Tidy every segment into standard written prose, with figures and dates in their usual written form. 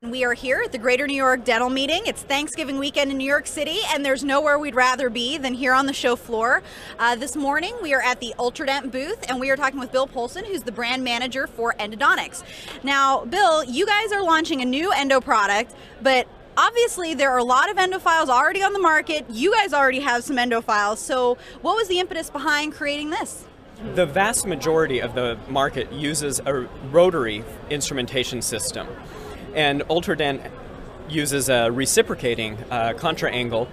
We are here at the Greater New York Dental Meeting. It's Thanksgiving weekend in New York City, and there's nowhere we'd rather be than here on the show floor. This morning, we are at the Ultradent booth, and we are talking with Bill Polson, who's the brand manager for endodontics. Now, Bill, you guys are launching a new endo product, but obviously there are a lot of endo files already on the market. You guys already have some endo files, so what was the impetus behind creating this? The vast majority of the market uses a rotary instrumentation system, and Ultradent uses a reciprocating contra angle,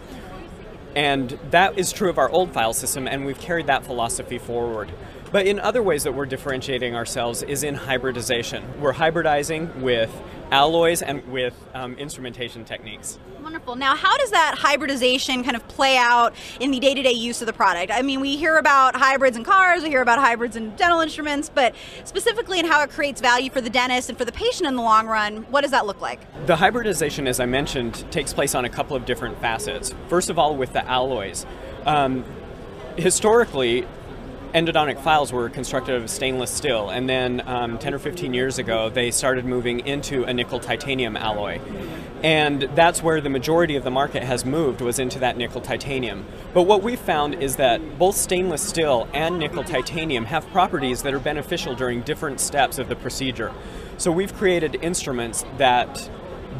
and that is true of our old file system, and we've carried that philosophy forward. But in other ways that we're differentiating ourselves is in hybridization. We're hybridizing with alloys and with instrumentation techniques. Wonderful. Now, how does that hybridization kind of play out in the day-to-day use of the product? I mean, we hear about hybrids in cars, we hear about hybrids in dental instruments, but specifically in how it creates value for the dentist and for the patient in the long run, what does that look like? The hybridization, as I mentioned, takes place on a couple of different facets. First of all, with the alloys. Historically, endodontic files were constructed of stainless steel, and then 10 or 15 years ago they started moving into a nickel titanium alloy. And that's where the majority of the market has moved, was into that nickel titanium. But what we've found is that both stainless steel and nickel titanium have properties that are beneficial during different steps of the procedure. So we've created instruments that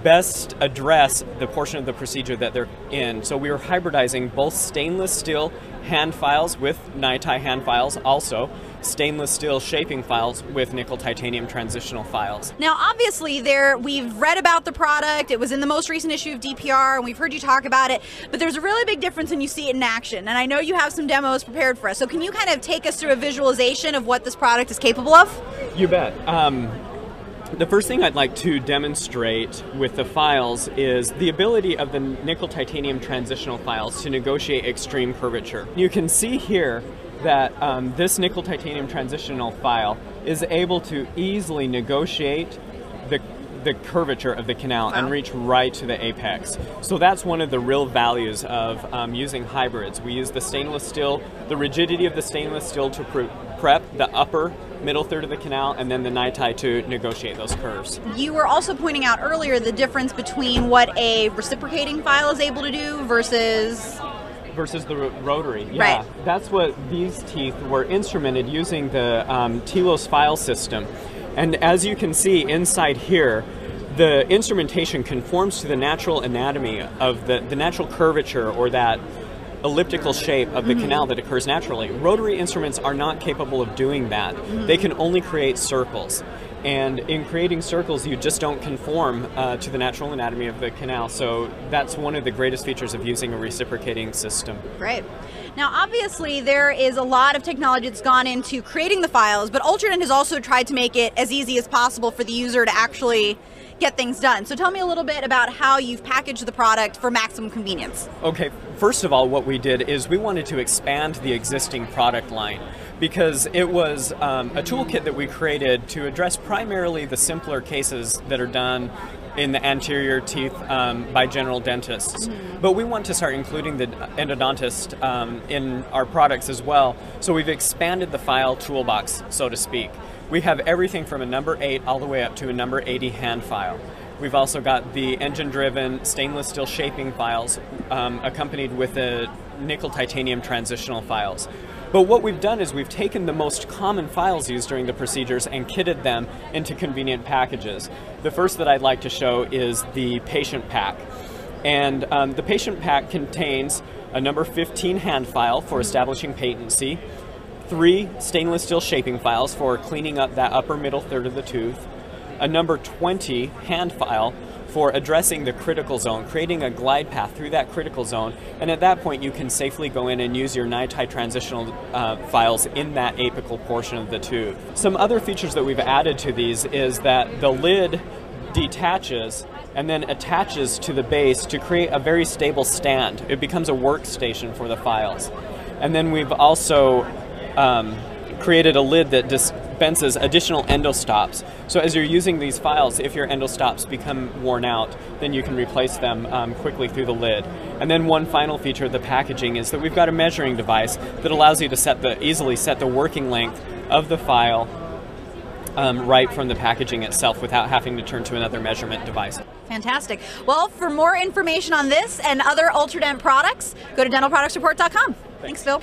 best address the portion of the procedure that they're in. So we are hybridizing both stainless steel hand files with NiTi hand files, also stainless steel shaping files with nickel titanium transitional files. Now, obviously, we've read about the product. It was in the most recent issue of DPR, and we've heard you talk about it. But there's a really big difference when you see it in action. And I know you have some demos prepared for us. So can you kind of take us through a visualization of what this product is capable of? You bet. The first thing I'd like to demonstrate with the files is the ability of the nickel titanium transitional files to negotiate extreme curvature. You can see here that this nickel titanium transitional file is able to easily negotiate the curvature of the canal and reach right to the apex. So that's one of the real values of using hybrids. We use the stainless steel, the rigidity of the stainless steel to prep the upper middle third of the canal, and then the NiTi to negotiate those curves. You were also pointing out earlier the difference between what a reciprocating file is able to do versus the rotary. Yeah, right. That's what these teeth were instrumented using the TiLOS File system. And as you can see inside here, the instrumentation conforms to the natural anatomy of the natural curvature, or that elliptical shape of the canal that occurs naturally. Rotary instruments are not capable of doing that. They can only create circles. And in creating circles, you just don't conform to the natural anatomy of the canal. So that's one of the greatest features of using a reciprocating system. Right. Now, obviously, there is a lot of technology that's gone into creating the files, but Ultradent has also tried to make it as easy as possible for the user to actually get things done. So tell me a little bit about how you've packaged the product for maximum convenience. Okay, first of all, what we did is we wanted to expand the existing product line, because it was a toolkit that we created to address primarily the simpler cases that are done in the anterior teeth by general dentists. But we want to start including the endodontist in our products as well. So we've expanded the file toolbox, so to speak. We have everything from a number 8 all the way up to a number 80 hand file. We've also got the engine-driven stainless steel shaping files accompanied with the nickel titanium transitional files. But what we've done is we've taken the most common files used during the procedures and kitted them into convenient packages. The first that I'd like to show is the patient pack. And the patient pack contains a number 15 hand file for establishing patency, 3 stainless steel shaping files for cleaning up that upper middle third of the tooth, a number 20 hand file for addressing the critical zone, creating a glide path through that critical zone, and at that point you can safely go in and use your NiTi transitional files in that apical portion of the tooth. Some other features that we've added to these is that the lid detaches and then attaches to the base to create a very stable stand. It becomes a workstation for the files. And then we've also created a lid that dispenses additional endostops. So as you're using these files, if your endostops become worn out, then you can replace them quickly through the lid. And then one final feature of the packaging is that we've got a measuring device that allows you to easily set the working length of the file right from the packaging itself without having to turn to another measurement device. Fantastic. Well, for more information on this and other Ultradent products, go to dentalproductsreport.com. Thanks, Phil.